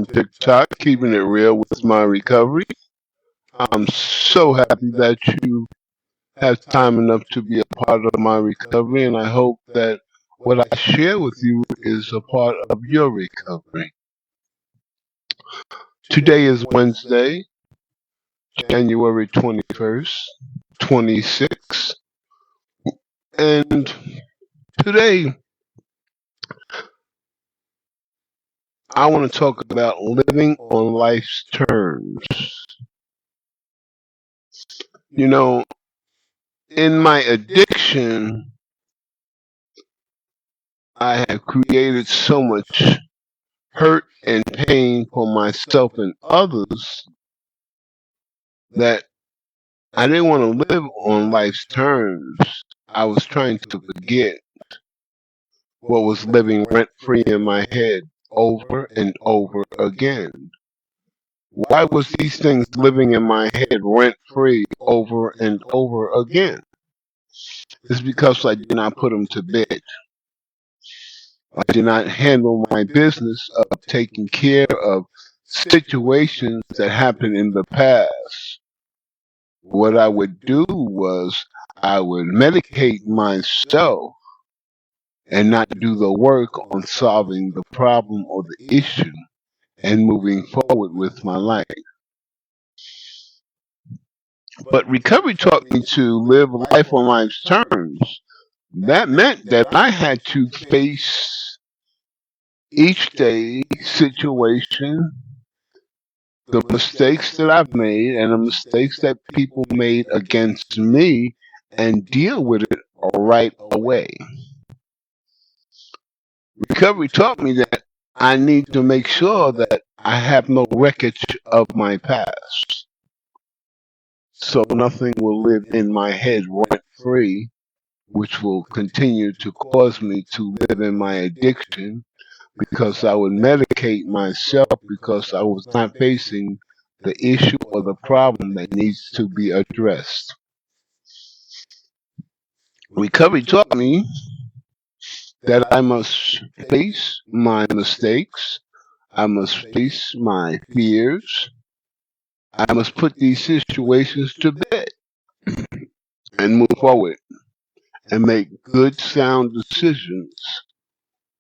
on TikTok, keeping it real with my recovery. I'm so happy that you have time enough to be a part of my recovery, and I hope that what I share with you is a part of your recovery. Today is Wednesday, January 21st, 26, and today I want to talk about living on life's terms. You know, in my addiction, I have created so much hurt and pain for myself and others that I didn't want to live on life's terms. I was trying to forget what was living rent free in my head over and over again. Why was these things living in my head rent free over and over again? It's because I did not put them to bed. I did not handle my business of taking care of situations that happened in the past. What I would do was I would medicate myself and not do the work on solving the problem or the issue and moving forward with my life. But recovery taught me to live life on life's terms. That meant that I had to face each day situation, the mistakes that I've made and the mistakes that people made against me, and deal with it right away. Recovery taught me that I need to make sure that I have no wreckage of my past. So nothing will live in my head rent free, which will continue to cause me to live in my addiction because I would medicate myself because I was not facing the issue or the problem that needs to be addressed. Recovery taught me that I must face my mistakes, I must face my fears, I must put these situations to bed and move forward and make good, sound decisions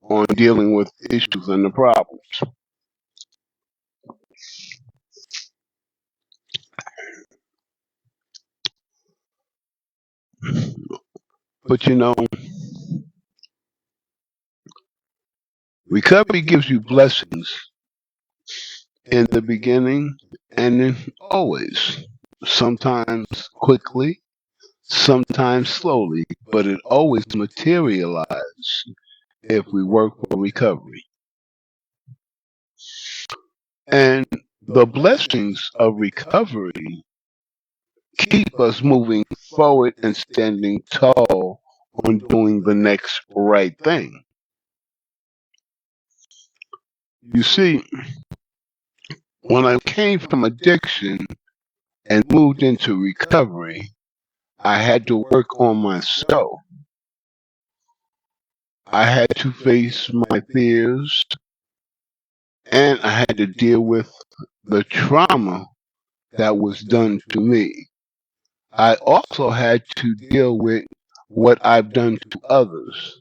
on dealing with issues and the problems. But recovery gives you blessings in the beginning and then always. Sometimes quickly, sometimes slowly, but it always materializes if we work for recovery. And the blessings of recovery keep us moving forward and standing tall on doing the next right thing. You see, when I came from addiction and moved into recovery, I had to work on myself. I had to face my fears and I had to deal with the trauma that was done to me. I also had to deal with what I've done to others.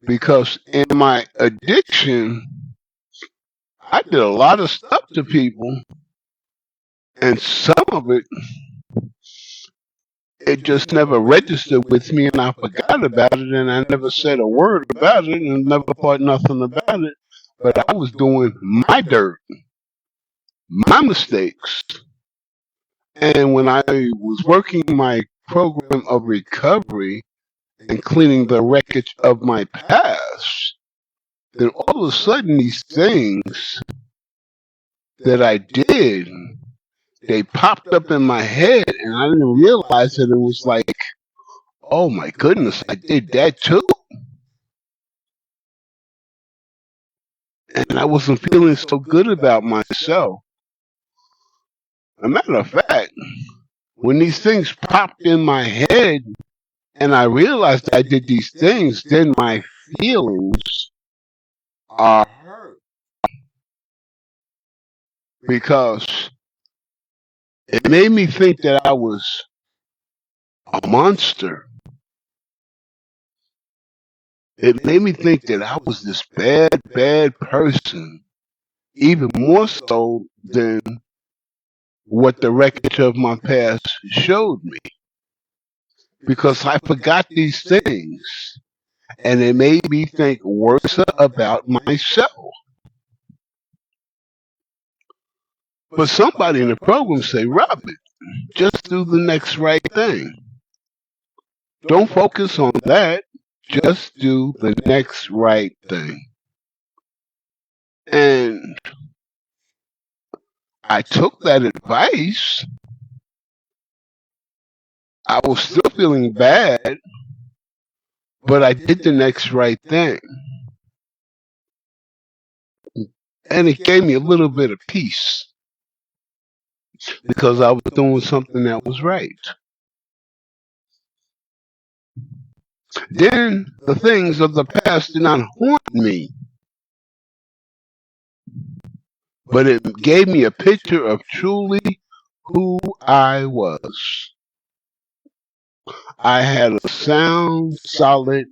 Because in my addiction, I did a lot of stuff to people, and some of it just never registered with me, and I forgot about it, and I never said a word about it, and never thought nothing about it. But I was doing my dirt, my mistakes. And when I was working my program of recovery and cleaning the wreckage of my past, then all of a sudden these things that I did, they popped up in my head, and I didn't realize that it was like, oh my goodness, I did that too. And I wasn't feeling so good about myself. As a matter of fact, when these things popped in my head and I realized I did these things, then my feelings are hurt. because it made me think that I was a monster. It made me think that I was this bad, bad person, even more so than what the wreckage of my past showed me. Because I forgot these things, and it made me think worse about myself. But somebody in the program say, Robert, just do the next right thing. Don't focus on that. Just do the next right thing. And I took that advice. I was still feeling bad, but I did the next right thing. And it gave me a little bit of peace because I was doing something that was right. Then the things of the past did not haunt me, but it gave me a picture of truly who I was. I had a sound, solid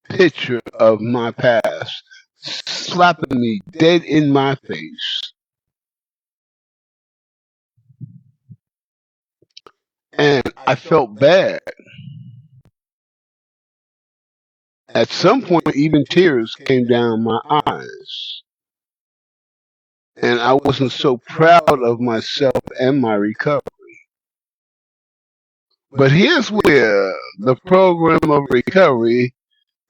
picture of my past slapping me dead in my face. And I felt bad. At some point, even tears came down my eyes. And I wasn't so proud of myself and my recovery. But here's where the program of recovery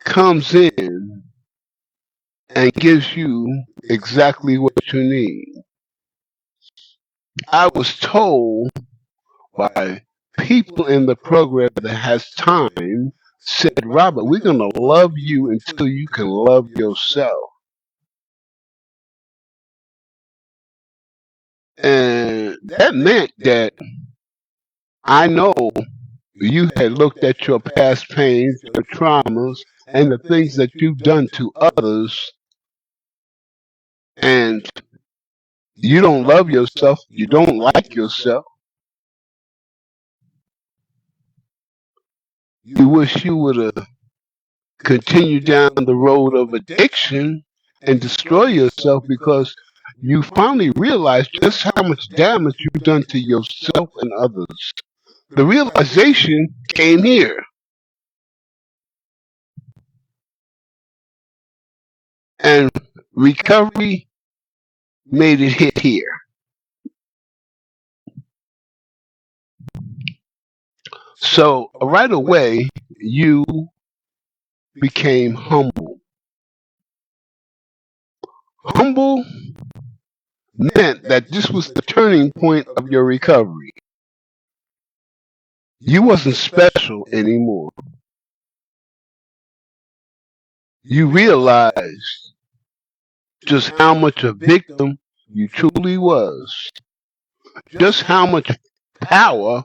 comes in and gives you exactly what you need. I was told by people in the program that has time, said, Robert, we're going to love you until you can love yourself. And that meant that I know you had looked at your past pains, your traumas, and the things that you've done to others, and you don't love yourself, you don't like yourself. You wish you would have continued down the road of addiction and destroy yourself because you finally realized just how much damage you've done to yourself and others. The realization came here. And recovery made it hit here. So right away, you became humble. Humble meant that this was the turning point of your recovery. You wasn't special anymore. You realized just how much a victim you truly was. Just how much power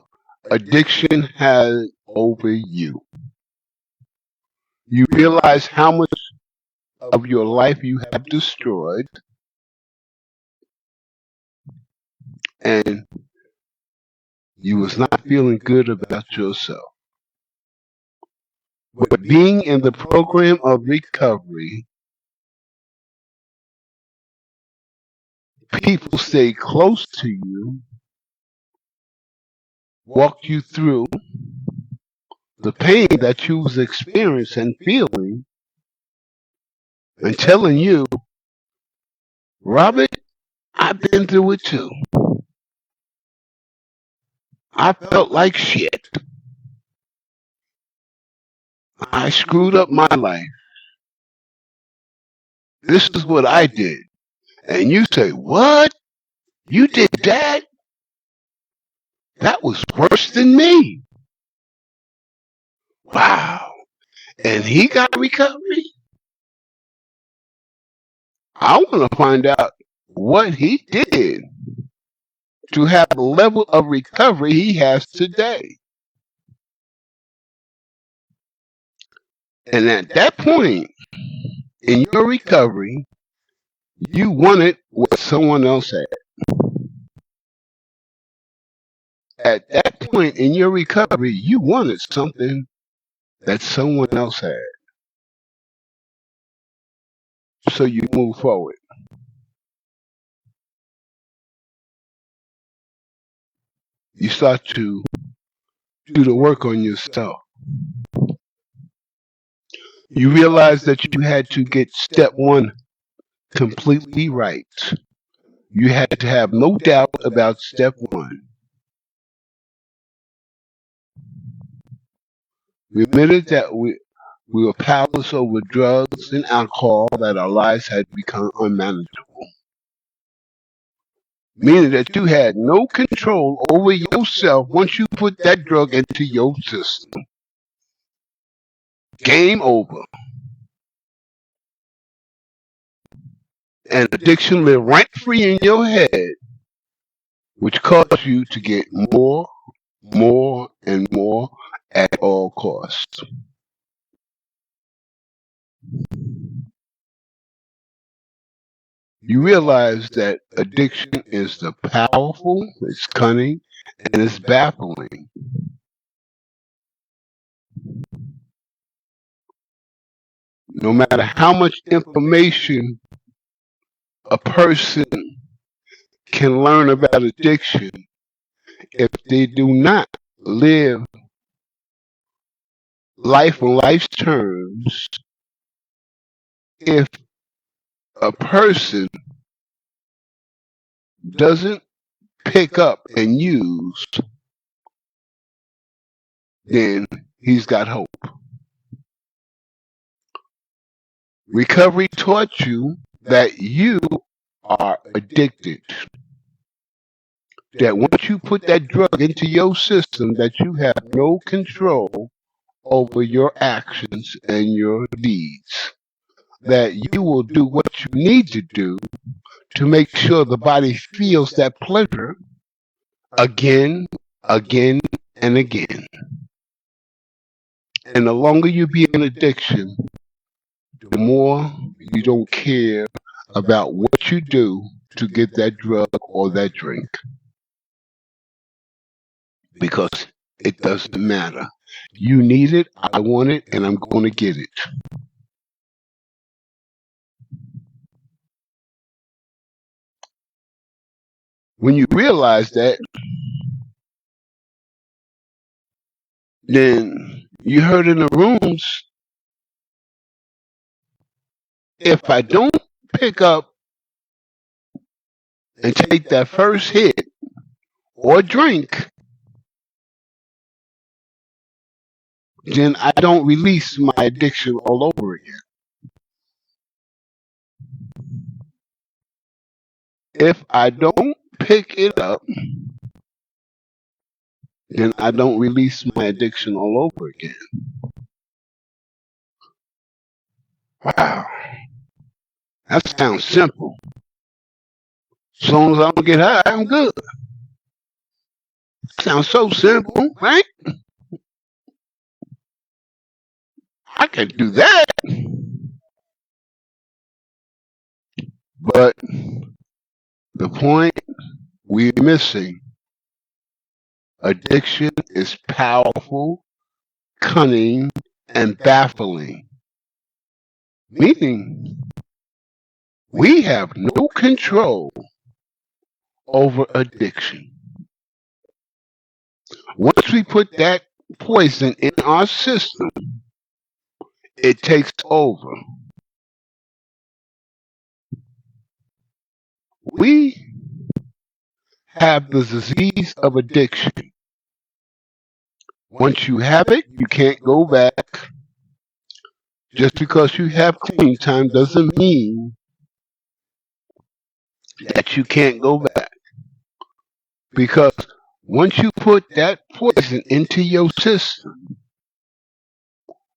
addiction had over you. You realize how much of your life you have destroyed, and you was not feeling good about yourself. But being in the program of recovery, people stay close to you, walk you through the pain that you was experiencing and feeling, and telling you, Robert, I've been through it too. I felt like shit. I screwed up my life. This is what I did. And you say, what? You did that? That was worse than me. Wow. And he got recovery? I want to find out what he did to have the level of recovery he has today. And at that point in your recovery, you wanted what someone else had. at that point in your recovery, you wanted something that someone else had. So you move forward. You start to do the work on yourself. You realize that you had to get step one completely right. You had to have no doubt about step one. We admitted that we were powerless over drugs and alcohol, that our lives had become unmanageable. Meaning that you had no control over yourself once you put that drug into your system. Game over. And addiction lived rent free in your head, which caused you to get more, and more at all costs. You realize that addiction is the powerful, it's cunning, and it's baffling. No matter how much information a person can learn about addiction, if they do not live life on life's terms, if a person doesn't pick up and use, then he's got hope. Recovery taught you that you are addicted. That once you put that drug into your system, that you have no control over your actions and your deeds. That you will do what you need to do to make sure the body feels that pleasure again, and again. And the longer you be in addiction, the more you don't care about what you do to get that drug or that drink. Because it doesn't matter. You need it, I want it, and I'm going to get it. When you realize that, then you heard in the rooms, if I don't pick up and take that first hit or drink, then I don't release my addiction all over again. If I don't pick it up, then I don't release my addiction all over again. Wow. That sounds simple. As long as I don't get high, I'm good. Sounds so simple, right? I can do that. But the point we're missing, addiction is powerful, cunning, and baffling. Meaning, we have no control over addiction. Once we put that poison in our system, it takes over. We have the disease of addiction. Once you have it, you can't go back. Just because you have clean time doesn't mean that you can't go back. Because once you put that poison into your system,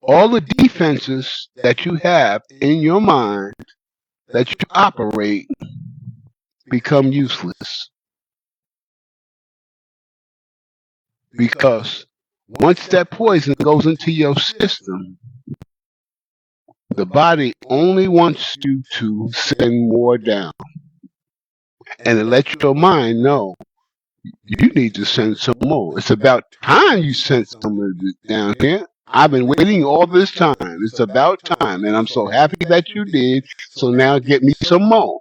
all the defenses that you have in your mind that you operate become useless. Because once that poison goes into your system, the body only wants you to send more down. And to let your mind know you need to send some more. It's about time you sent some of this down here. I've been waiting all this time. It's about time, and I'm so happy that you did. So now get me some more.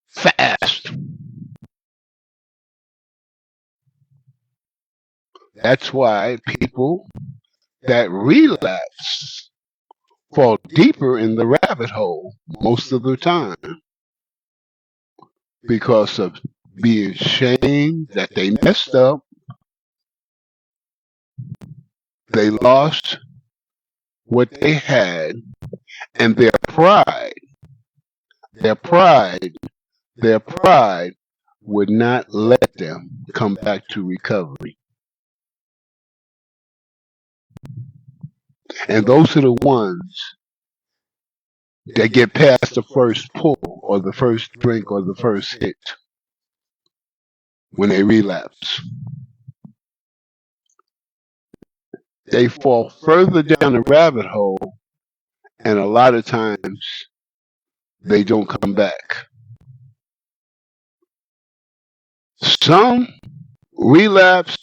Fast. That's why people that relapse fall deeper in the rabbit hole most of the time because of being ashamed that they messed up, they lost what they had, and their pride, their pride would not let them come back to recovery. And those are the ones that get past the first pull or the first drink or the first hit when they relapse. They fall further down the rabbit hole, and a lot of times they don't come back. Some relapse.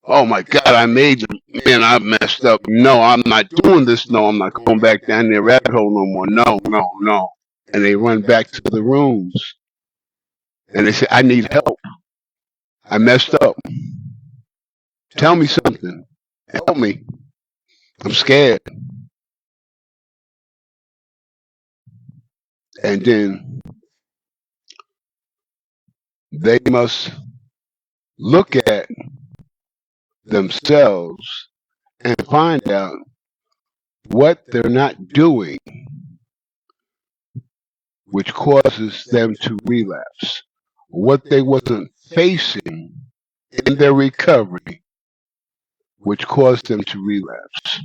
Oh my God, I made them. Man, I messed up. No, I'm not doing this. No, I'm not going back down there rabbit hole no more. No, no, no. And they run back to the rooms and they say, I need help. I messed up. Tell me something. Help me. I'm scared. And then they must look at themselves and find out what they're not doing, which causes them to relapse. What they wasn't facing in their recovery, which caused them to relapse.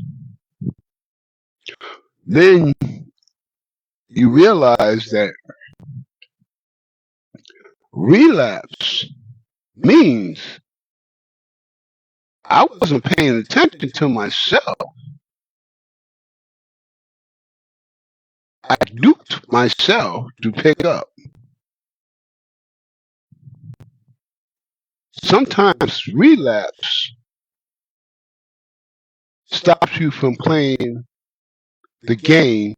Then you realize that relapse means I wasn't paying attention to myself. I duped myself to pick up. Sometimes relapse stops you from playing the game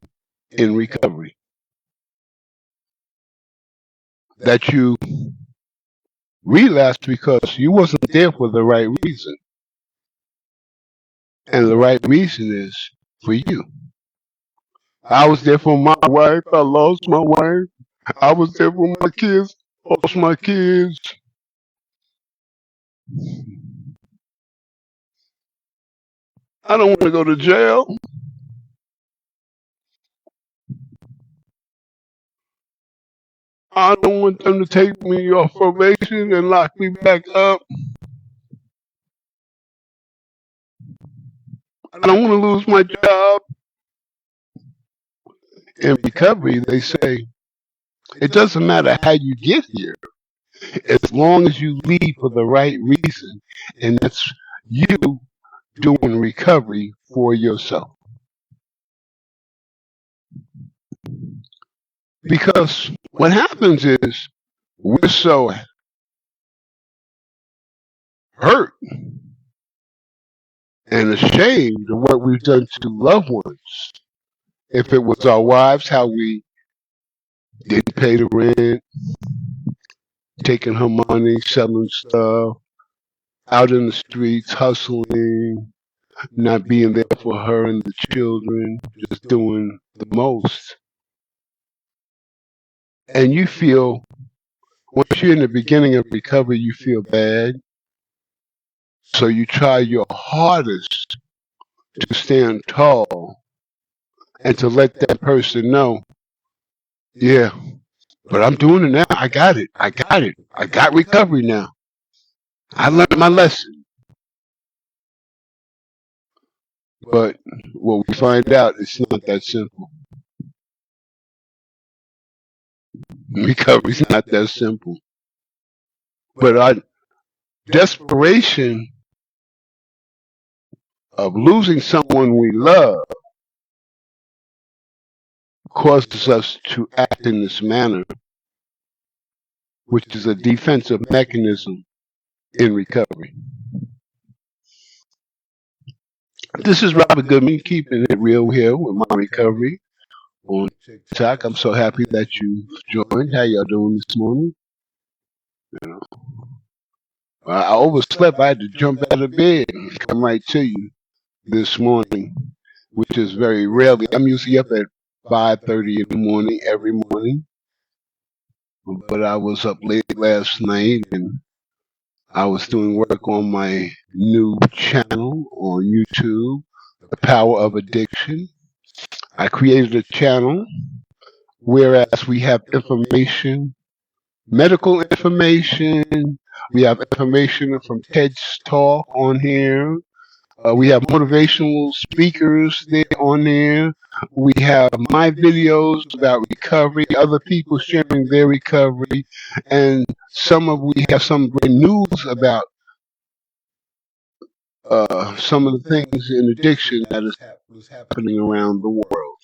in recovery. That you relapsed because you wasn't there for the right reason. And the right reason is for you. I was there for my wife. I lost my wife. I was there for my kids. Lost my kids. I don't want to go to jail. I don't want them to take me off probation and lock me back up. I don't want to lose my job. In recovery, they say, it doesn't matter how you get here, as long as you leave for the right reason, and that's you doing recovery for yourself. Because what happens is we're so hurt and ashamed of what we've done to loved ones. If it was our wives, how we didn't pay the rent, taking her money, selling stuff, out in the streets, hustling, not being there for her and the children, just doing the most. And you feel, once you're in the beginning of recovery, you feel bad. So you try your hardest to stand tall and to let that person know, yeah, but I'm doing it now. I got it. I got it. I got recovery now. I learned my lesson. But what we find out, it's not that simple. Recovery's not that simple. But our desperation of losing someone we love causes us to act in this manner which is a defensive mechanism in recovery. This is Robert Goodman, keeping it real here with my recovery on TikTok. I'm so happy that you joined. How y'all doing this morning? You know, I overslept. I had to jump out of bed and come right to you this morning, which is very rarely. I'm usually up at 5:30 in the morning every morning, but I was up late last night and I was doing work on my new channel on YouTube, The Power of Addiction. I created a channel whereas we have information, medical information, we have information from TED's talk on here. We have motivational speakers there on there. We have my videos about recovery, other people sharing their recovery, and we have some great news about some of the things in addiction that is happening around the world.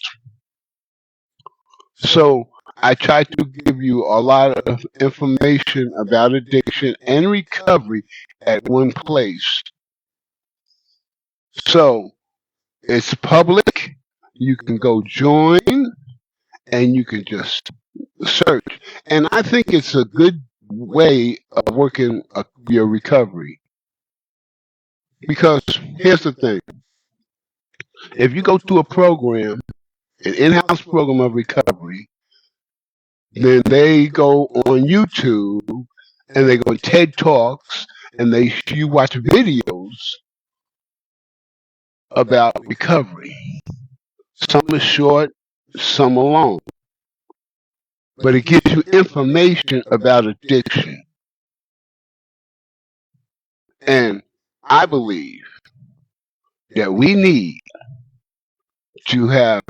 So I try to give you a lot of information about addiction and recovery at one place. So it's public. You can go join and you can just search. And I think it's a good way of working your recovery. Because here's the thing. If you go to a program, an in-house program of recovery, then they go on YouTube and they go to TED Talks and you watch videos about recovery. Some are short, some are long. But it gives you information about addiction. And I believe that we need to have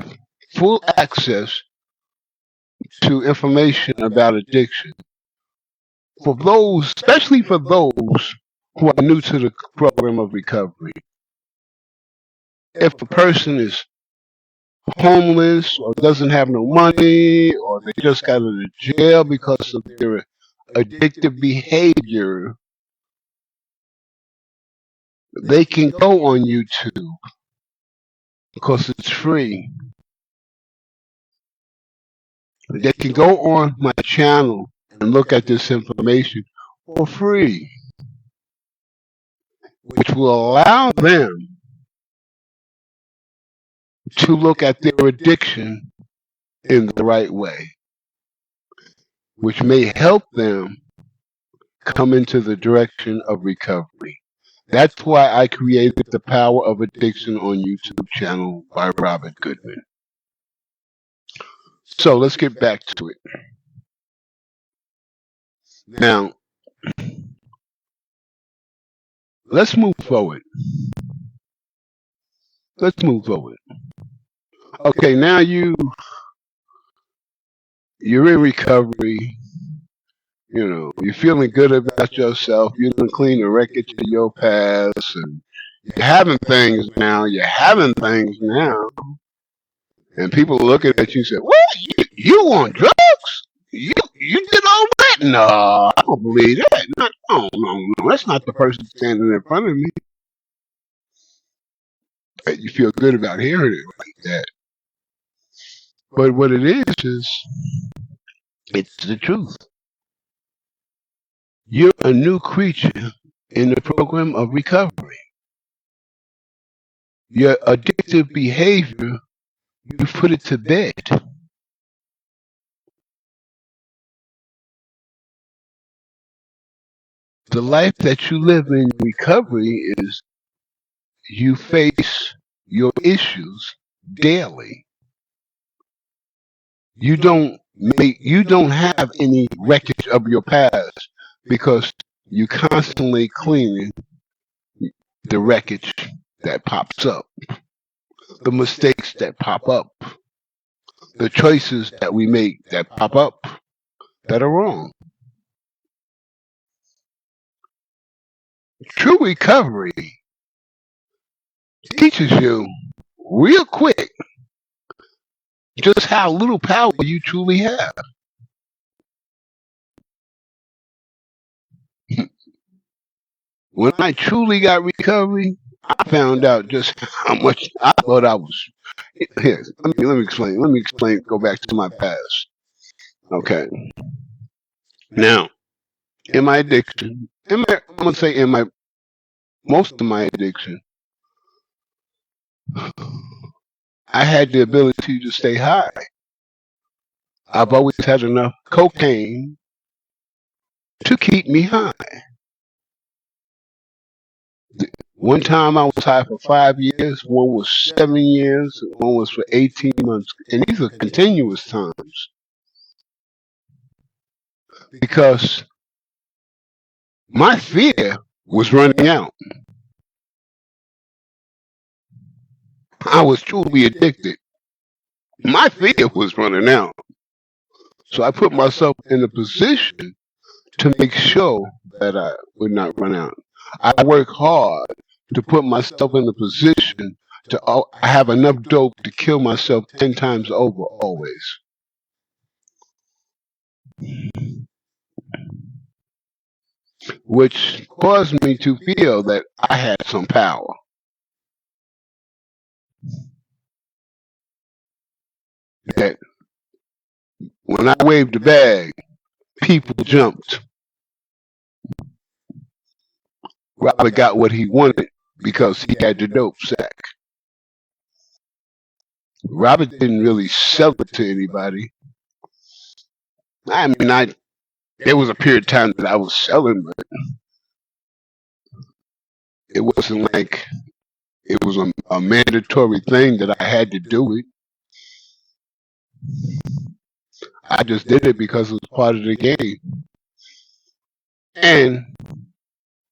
full access to information about addiction. For those, especially for those who are new to the program of recovery. If a person is homeless or doesn't have no money or they just got out of jail because of their addictive behavior, they can go on YouTube because it's free. They can go on my channel and look at this information for free, which will allow them to look at their addiction in the right way, which may help them come into the direction of recovery. That's why I created The Power of Addiction on YouTube channel by Robert Goodman. So let's get back to it. Now, let's move forward. Let's move forward. Okay, now you're in recovery. You know, you're feeling good about yourself. You done clean the wreckage of your past, and you're having things now. And people are looking at you and say, "What? You want drugs? You did all that? No, I don't believe that. No. That's not the person standing in front of me." But you feel good about hearing it like that. But what it is it's the truth. You're a new creature in the program of recovery. Your addictive behavior, you put it to bed. The life that you live in recovery is you face your issues daily. You don't have any wreckage of your past because you constantly cleaning the wreckage that pops up, the mistakes that pop up, the choices that we make that pop up that are wrong. True recovery teaches you real quick just how little power you truly have. When I truly got recovery, I found out just how much I thought I was. Here, let me explain. Let me explain. Go back to my past. Okay. Now, in my addiction, I'm gonna say in my most of my addiction, I had the ability to stay high. I've always had enough cocaine to keep me high. One time I was high for 5 years, one was 7 years, one was for 18 months. And these are continuous times because my fear was running out. I was truly addicted. My fear was running out. So I put myself in a position to make sure that I would not run out. I work hard to put myself in a position to have enough dope to kill myself 10 times over always. Which caused me to feel that I had some power. That when I waved the bag, people jumped. Robert got what he wanted because he had the dope sack. Robert didn't really sell it to anybody. I mean, there was a period of time that I was selling, but it wasn't like it was a mandatory thing that I had to do it. I just did it because it was part of the game. And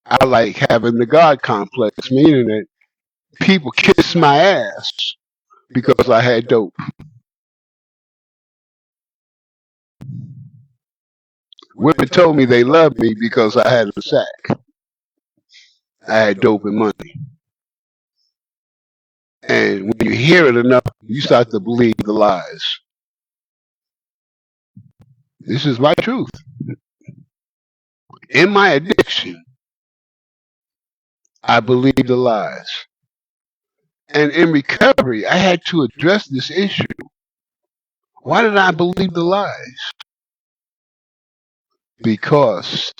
I like having the God complex, meaning that people kiss my ass because I had dope. Women told me they loved me because I had a sack. I had dope and money. And when you hear it enough, you start to believe the lies. This is my truth. In my addiction, I believed the lies. And in recovery, I had to address this issue. Why did I believe the lies? Because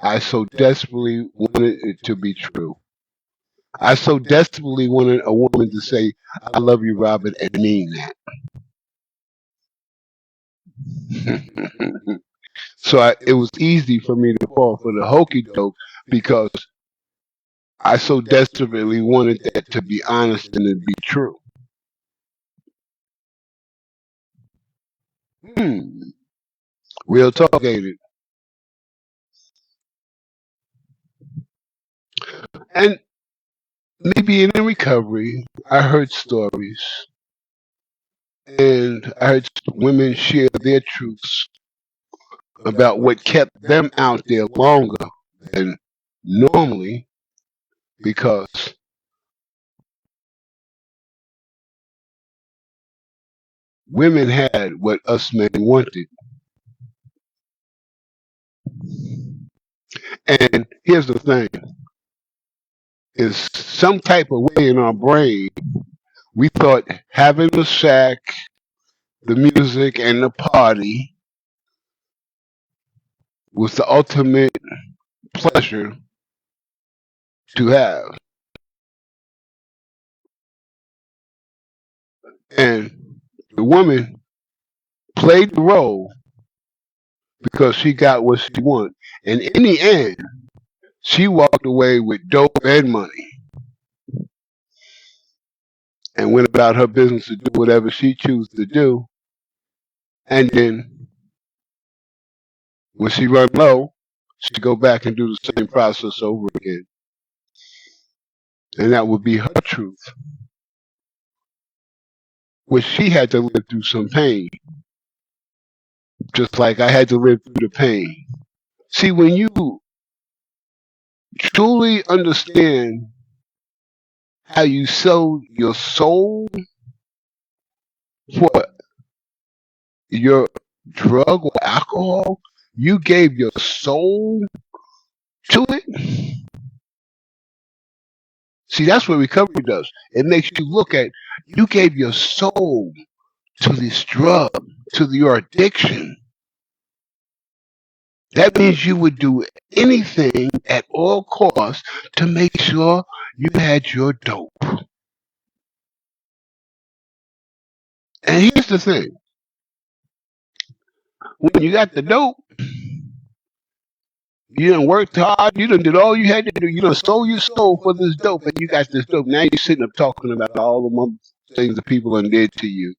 I so desperately wanted it to be true. I so desperately wanted a woman to say, I love you, Robert, and mean that. So it was easy for me to fall for the hokey doke because I so desperately wanted that to be honest and to be true. Real talk, ain't it? And me being in recovery, I heard stories and I heard women share their truths about what kept them out there longer than normally because women had what us men wanted. And here's the thing, is some type of way in our brain, we thought having the sack, the music, and the party was the ultimate pleasure to have. And the woman played the role because she got what she wanted. And in the end, she walked away with dope and money and went about her business to do whatever she chose to do. And then when she run low, she go back and do the same process over again. And that would be her truth. Which she had to live through some pain. Just like I had to live through the pain. See, when you truly understand how you sell your soul for your drug or alcohol, you gave your soul to it. See, that's what recovery does. It makes you look at, you gave your soul to this drug, to your addiction. That means you would do anything at all costs to make sure you had your dope. And here's the thing. When you got the dope, you done worked hard, you done did all you had to do, you done sold your soul for this dope, and you got this dope. Now you're sitting up talking about all the things that people done did to you.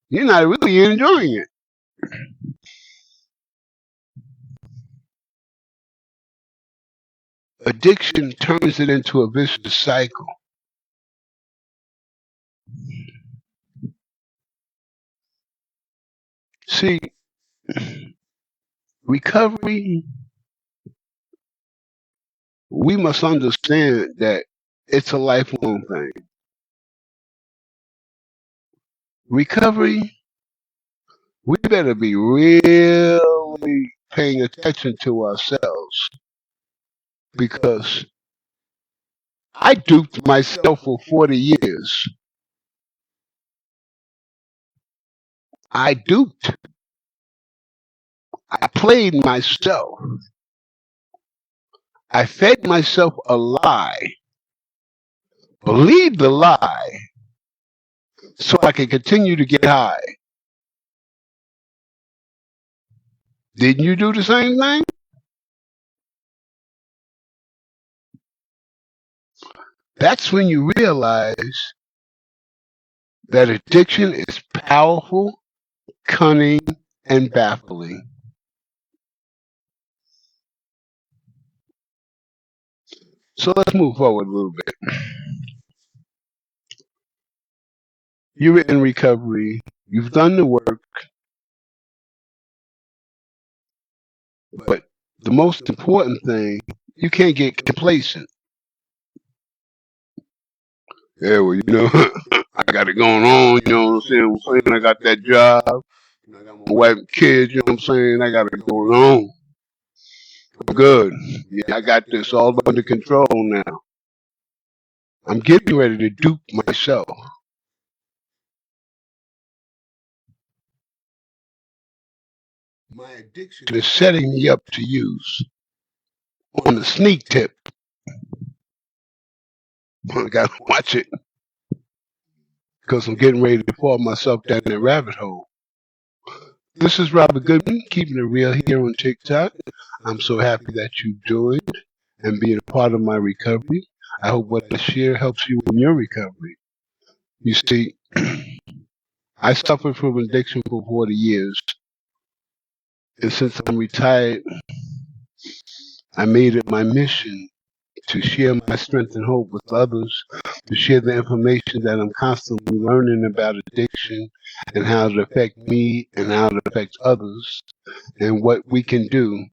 You're not really enjoying it. Addiction turns it into a vicious cycle. See, recovery, we must understand that it's a lifelong thing. Recovery, we better be really paying attention to ourselves, because I duped myself for 40 years. I duped. I played myself. I fed myself a lie, believed the lie, so I could continue to get high. Didn't you do the same thing? That's when you realize that addiction is powerful, cunning, and baffling. So let's move forward a little bit. You're in recovery. You've done the work. But the most important thing, you can't get complacent. Yeah, well, I got it going on, you know what I'm saying? I got that job. I got my wife and kids, you know what I'm saying? I got it going on. I'm good. Yeah, I got this all under control now. I'm getting ready to dupe myself. My addiction is setting me up to use on the sneak tip. I gotta watch it, because I'm getting ready to fall myself down that rabbit hole. This is Robert Goodman, keeping it real here on TikTok. I'm so happy that you joined and being a part of my recovery. I hope what I share helps you in your recovery. You see, I suffered from addiction for 40 years. And since I'm retired, I made it my mission to share my strength and hope with others, to share the information that I'm constantly learning about addiction and how it affects me and how it affects others, and what we can do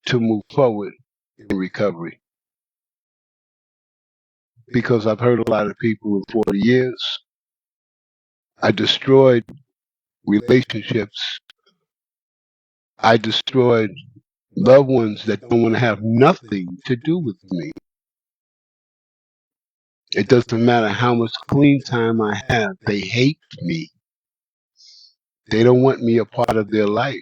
to move forward in recovery. Because I've heard a lot of people in 40 years, I destroyed relationships. I destroyed loved ones that don't want to have nothing to do with me. It doesn't matter how much clean time I have, they hate me. They don't want me a part of their life.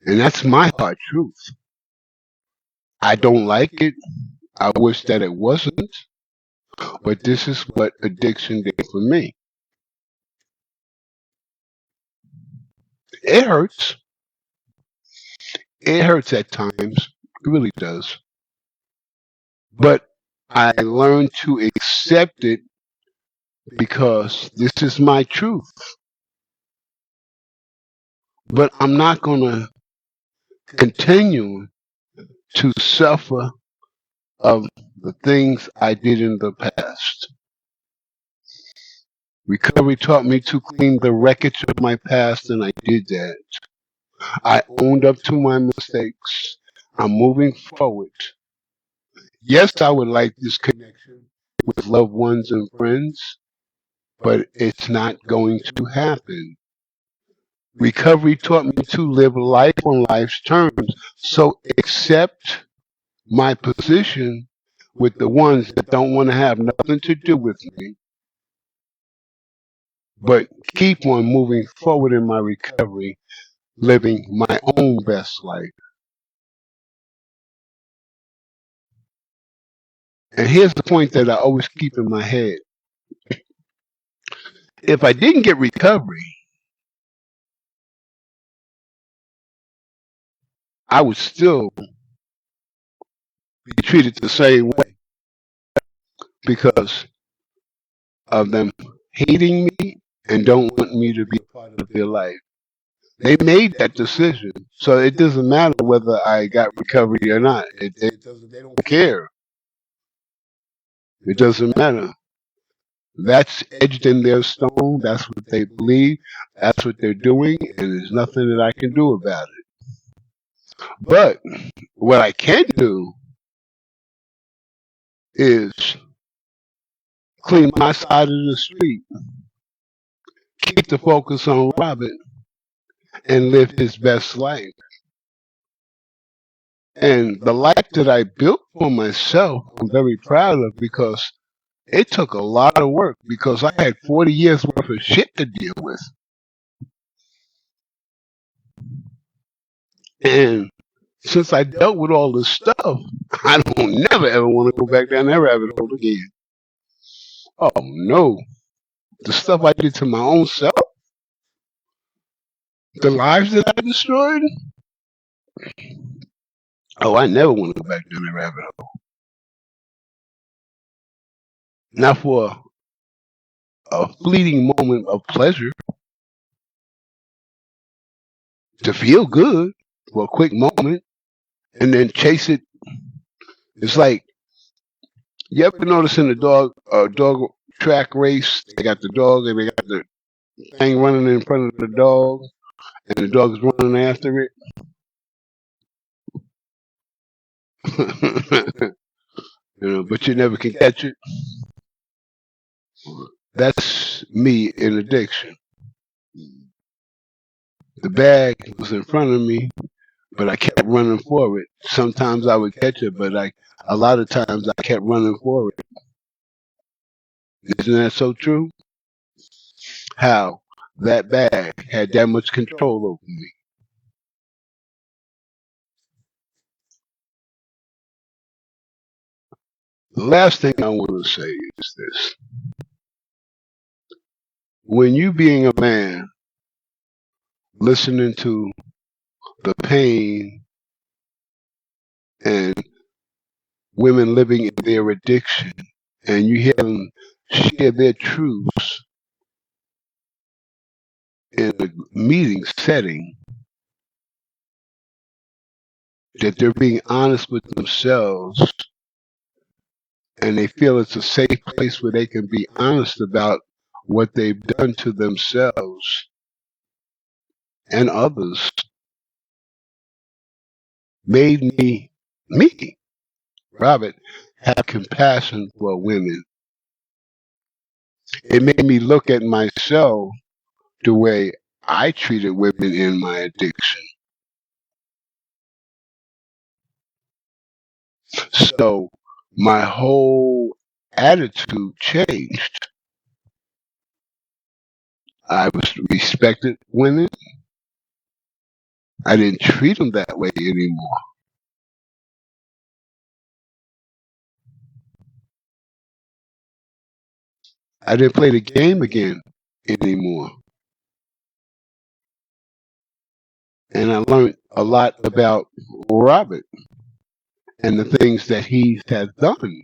And that's my hard truth. I don't like it. I wish that it wasn't. But this is what addiction did for me. It hurts. It hurts at times. It really does. But I learned to accept it, because this is my truth. But I'm not going to continue to suffer of the things I did in the past. Recovery taught me to clean the wreckage of my past, and I did that. I owned up to my mistakes. I'm moving forward. Yes, I would like this connection with loved ones and friends, but it's not going to happen. Recovery taught me to live life on life's terms. So accept my position with the ones that don't want to have nothing to do with me, but keep on moving forward in my recovery, living my own best life. And here's the point that I always keep in my head. If I didn't get recovery, I would still be treated the same way because of them hating me and don't want me to be a part of their life. They made that decision, so it doesn't matter whether I got recovery or not. They don't care. It doesn't matter. That's edged in their stone. That's what they believe. That's what they're doing, and there's nothing that I can do about it. But what I can do is clean my side of the street, keep the focus on Robert, and live his best life. And the life that I built for myself, I'm very proud of because it took a lot of work because I had 40 years worth of shit to deal with. And since I dealt with all this stuff, I don't never ever want to go back down that rabbit hole again. Oh no. The stuff I did to my own self, the lives that I destroyed, oh, I never want to go back down that rabbit hole. Not for a fleeting moment of pleasure, to feel good for a quick moment, and then chase it. It's like, you ever notice in the dog track race, they got the dog and they got the thing running in front of the dog, and the dog's running after it. But you never can catch it. That's me in addiction. The bag was in front of me, but I kept running for it. Sometimes I would catch it, but a lot of times I kept running for it. Isn't that so true? How that bag had that much control over me. The last thing I want to say is this. When you being a man, listening to the pain and women living in their addiction, and you hear them share their truths in a meeting setting, that they're being honest with themselves, and they feel it's a safe place where they can be honest about what they've done to themselves and others, made me, Robert, have compassion for women. It made me look at myself the way I treated women in my addiction. So my whole attitude changed. I respected women. I didn't treat them that way anymore. I didn't play the game again anymore. And I learned a lot about Robert and the things that he has done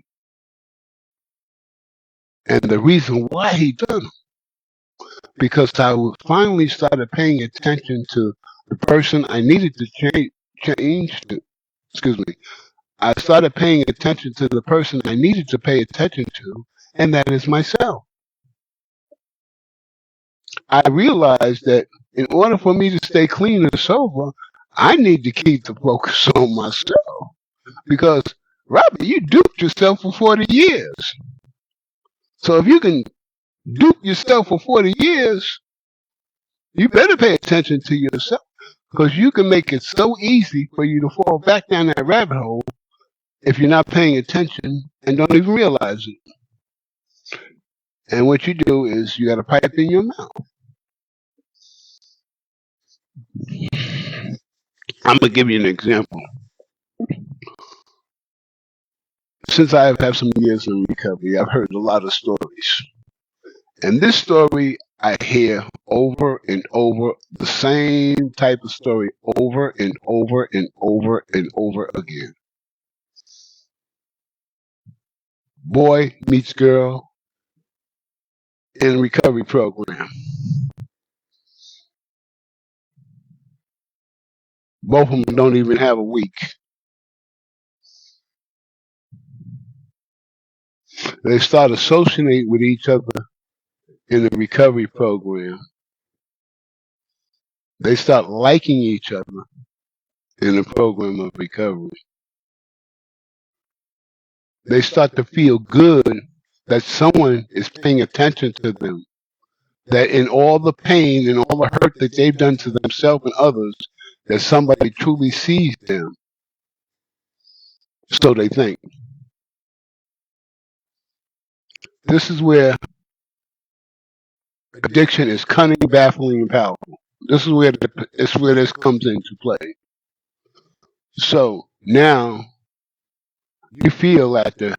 and the reason why he done them. Because I finally started paying attention to the person I needed to change to. Excuse me. I started paying attention to the person I needed to pay attention to, and that is myself. I realized that in order for me to stay clean and sober, I need to keep the focus on myself. Because, Robert, you duped yourself for 40 years. So if you can dupe yourself for 40 years, you better pay attention to yourself. Because you can make it so easy for you to fall back down that rabbit hole if you're not paying attention and don't even realize it. And what you do is you got a pipe in your mouth. I'm gonna give you an example. Since I have had some years in recovery, I've heard a lot of stories. And this story I hear over and over, the same type of story over and over and over and over again. Boy meets girl in recovery program. Both of them don't even have a week. They start associating with each other in the recovery program. They start liking each other in the program of recovery. They start to feel good that someone is paying attention to them. That in all the pain and all the hurt that they've done to themselves and others, that somebody truly sees them. So they think. This is where addiction is cunning, baffling, and powerful. This is where this comes into play. So now you feel that the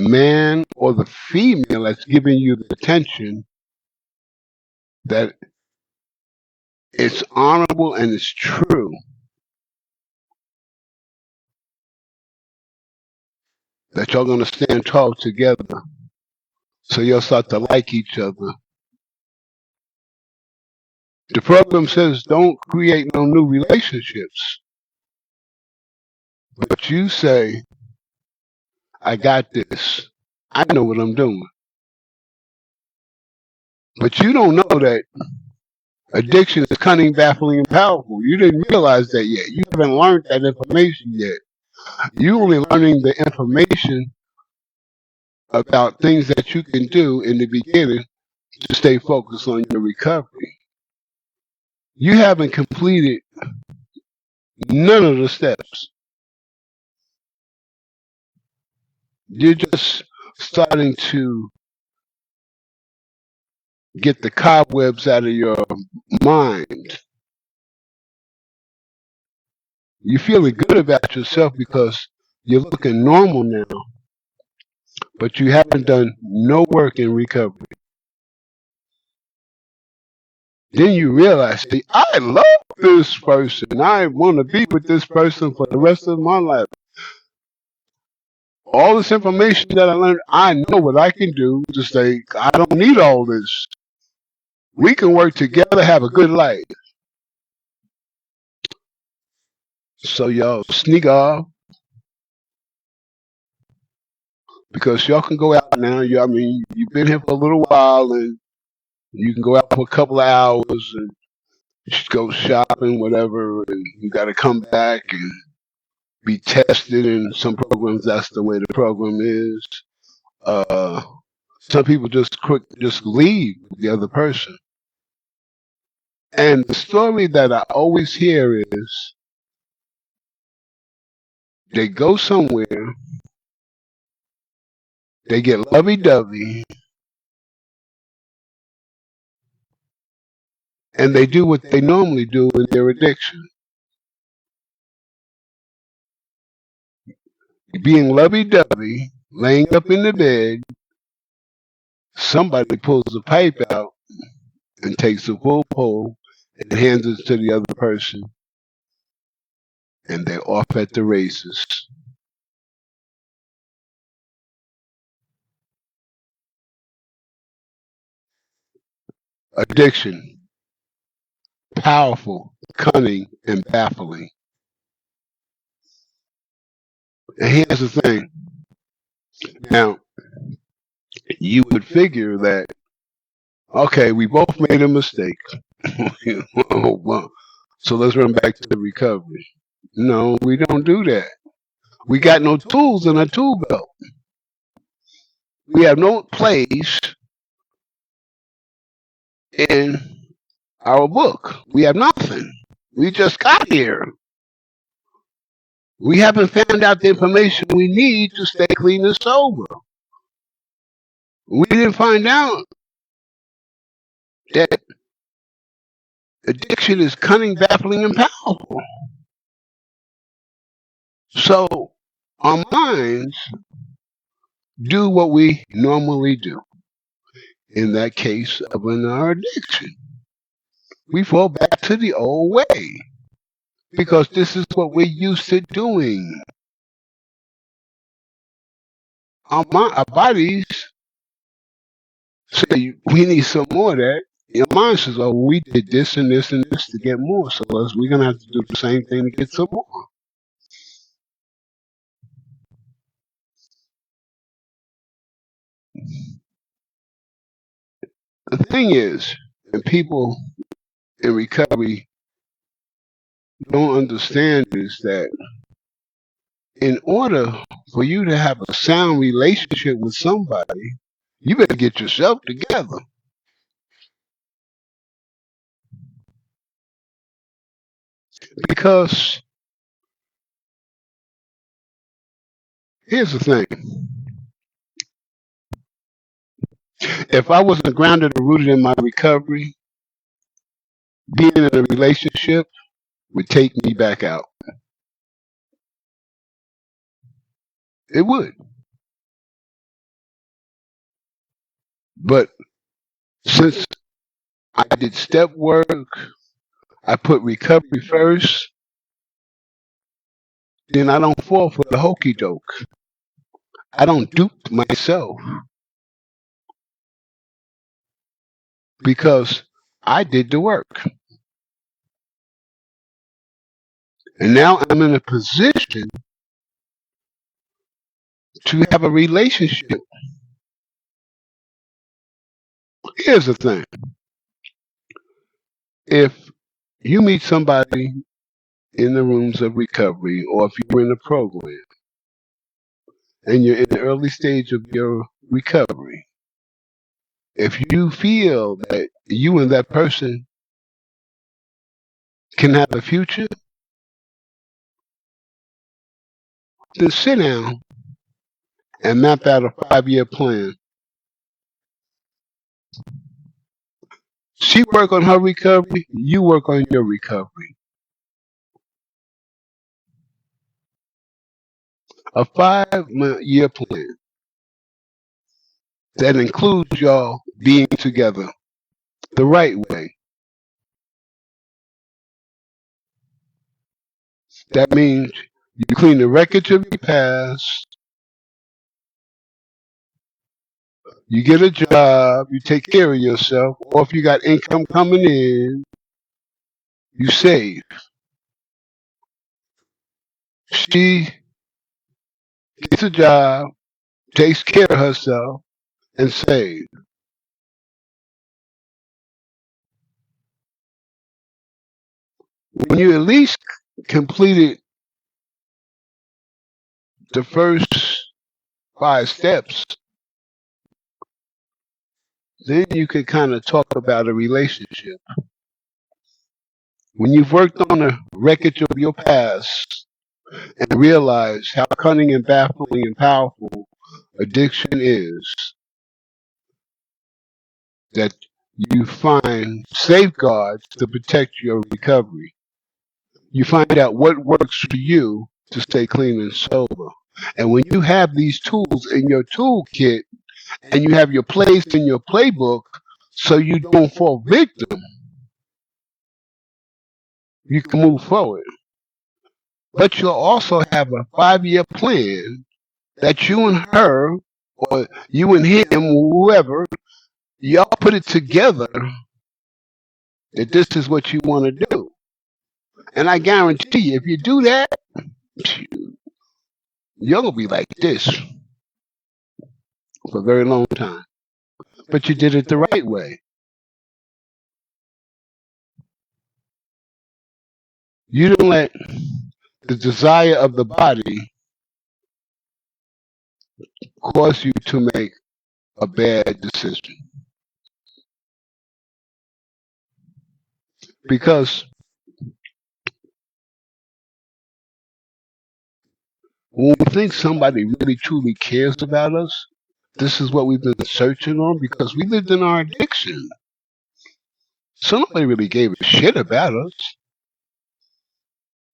man or the female that's giving you the attention, that it's honorable and it's true. That you're going to stand tall together. So you'll start to like each other. The program says don't create no new relationships. But you say, I got this. I know what I'm doing. But you don't know that addiction is cunning, baffling, and powerful. You didn't realize that yet. You haven't learned that information yet. You're only learning the information about things that you can do in the beginning to stay focused on your recovery. You haven't completed none of the steps. You're just starting to get the cobwebs out of your mind. You're feeling good about yourself because you're looking normal now, but you haven't done no work in recovery. Then you realize, see, I love this person. I want to be with this person for the rest of my life. All this information that I learned, I know what I can do to say, I don't need all this. We can work together, have a good life. So y'all sneak off, because y'all can go out now. I mean, you've been here for a little while, and you can go out for a couple of hours and just go shopping, whatever, and you got to come back and be tested. In some programs, that's the way the program is. Some people just leave the other person. And the story that I always hear is they go somewhere, they get lovey-dovey, and they do what they normally do in their addiction. Being lovey-dovey, laying up in the bed, somebody pulls the pipe out and takes the full pull and hands it to the other person, and they're off at the races. Addiction, powerful, cunning, and baffling. And here's the thing. Now, you would figure that, okay, we both made a mistake. Well, so let's run back to the recovery. No, we don't do that. We got no tools in our tool belt. We have no place in our book. We have nothing. We just got here. We haven't found out the information we need to stay clean and sober. We didn't find out that addiction is cunning, baffling, and powerful. So our minds do what we normally do. In that case of our addiction, we fall back to the old way because this is what we're used to doing. Our bodies say we need some more of that. Your mind says, "Oh, we did this and this and this to get more, so we're gonna have to do the same thing to get some more." The thing is, and people in recovery don't understand is that in order for you to have a sound relationship with somebody, you better get yourself together. Because here's the thing. If I wasn't grounded or rooted in my recovery, being in a relationship would take me back out. It would. But since I did step work, I put recovery first, then I don't fall for the hokey doke. I don't dupe myself because I did the work. And now I'm in a position to have a relationship. Here's the thing. If you meet somebody in the rooms of recovery, or if you're in a program and you're in the early stage of your recovery, if you feel that you and that person can have a future, then sit down and map out a 5-year plan. She work on her recovery, you work on your recovery. A 5-year plan that includes y'all being together the right way. That means you clean the wreckage of your past, you get a job, you take care of yourself, or if you got income coming in, you save. She gets a job, takes care of herself, and saves. When you at least completed the first 5 steps, then you could kind of talk about a relationship. When you've worked on the wreckage of your past and realize how cunning and baffling and powerful addiction is, that you find safeguards to protect your recovery. You find out what works for you to stay clean and sober. And when you have these tools in your toolkit and you have your plays in your playbook so you don't fall victim, you can move forward. But you'll also have a 5-year plan that you and her, or you and him, whoever, y'all put it together that this is what you want to do. And I guarantee you, if you do that, you're going to be like this for a very long time. But you did it the right way. You didn't let the desire of the body cause you to make a bad decision. Because When we think somebody really truly cares about us, this is what we've been searching on because we lived in our addiction. So nobody really gave a shit about us.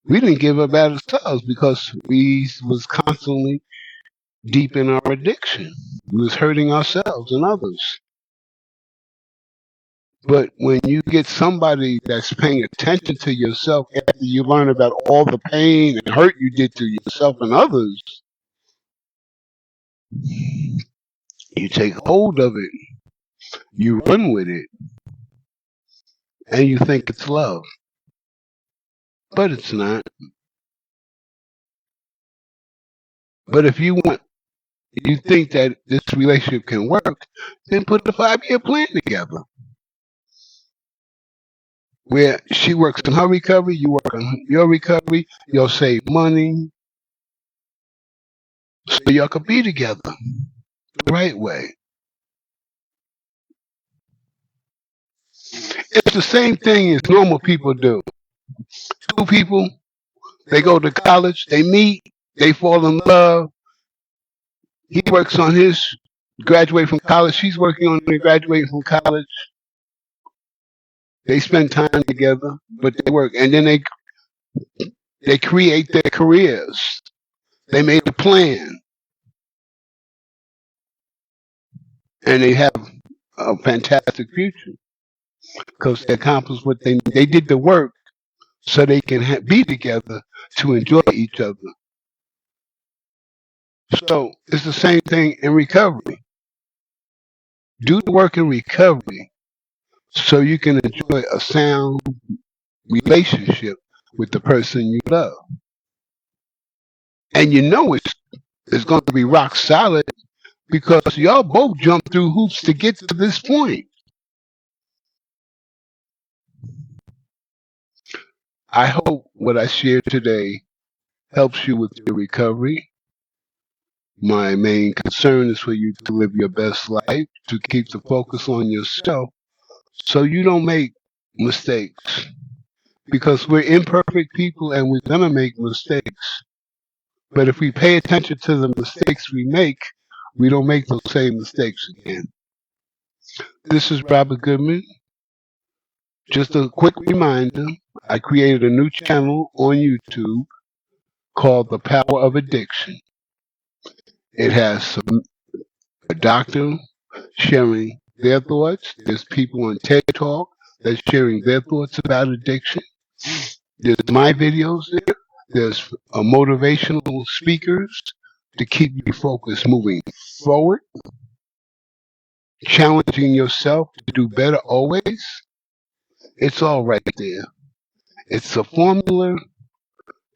We didn't give about ourselves because we was constantly deep in our addiction. We was hurting ourselves and others. But when you get somebody that's paying attention to yourself after you learn about all the pain and hurt you did to yourself and others, you take hold of it, you run with it, and you think it's love. But it's not. But if you think that this relationship can work, then put the 5-year plan together. Where she works on her recovery, you work on your recovery, you'll save money, so y'all can be together the right way. It's the same thing as normal people do. Two people, they go to college, they meet, they fall in love. He works on his graduate from college, she's working on her graduating from college. They spend time together, but they work, and then they create their careers. They made a plan, and they have a fantastic future because they accomplished what they did the work so they can be together to enjoy each other. So it's the same thing in recovery. Do the work in recovery so you can enjoy a sound relationship with the person you love. And you know it's going to be rock solid because y'all both jumped through hoops to get to this point. I hope what I shared today helps you with your recovery. My main concern is for you to live your best life, to keep the focus on yourself so you don't make mistakes. Because we're imperfect people and we're going to make mistakes. But if we pay attention to the mistakes we make, we don't make those same mistakes again. This is Robert Goodman. Just a quick reminder, I created a new channel on YouTube called The Power of Addiction. It has a doctor sharing their thoughts. There's people on TED Talk that's sharing their thoughts about addiction. There's my videos there. There's motivational speakers to keep you focused moving forward, challenging yourself to do better always. It's all right there. It's a formula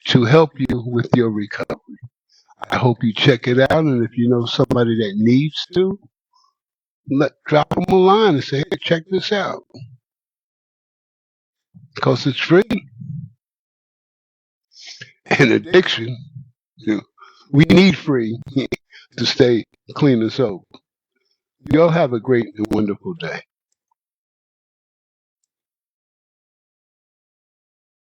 to help you with your recovery. I hope you check it out, and if you know somebody that needs to, drop them a line and say, hey, check this out. Because it's free. And addiction, we need free to stay clean and sober. Y'all have a great and wonderful day.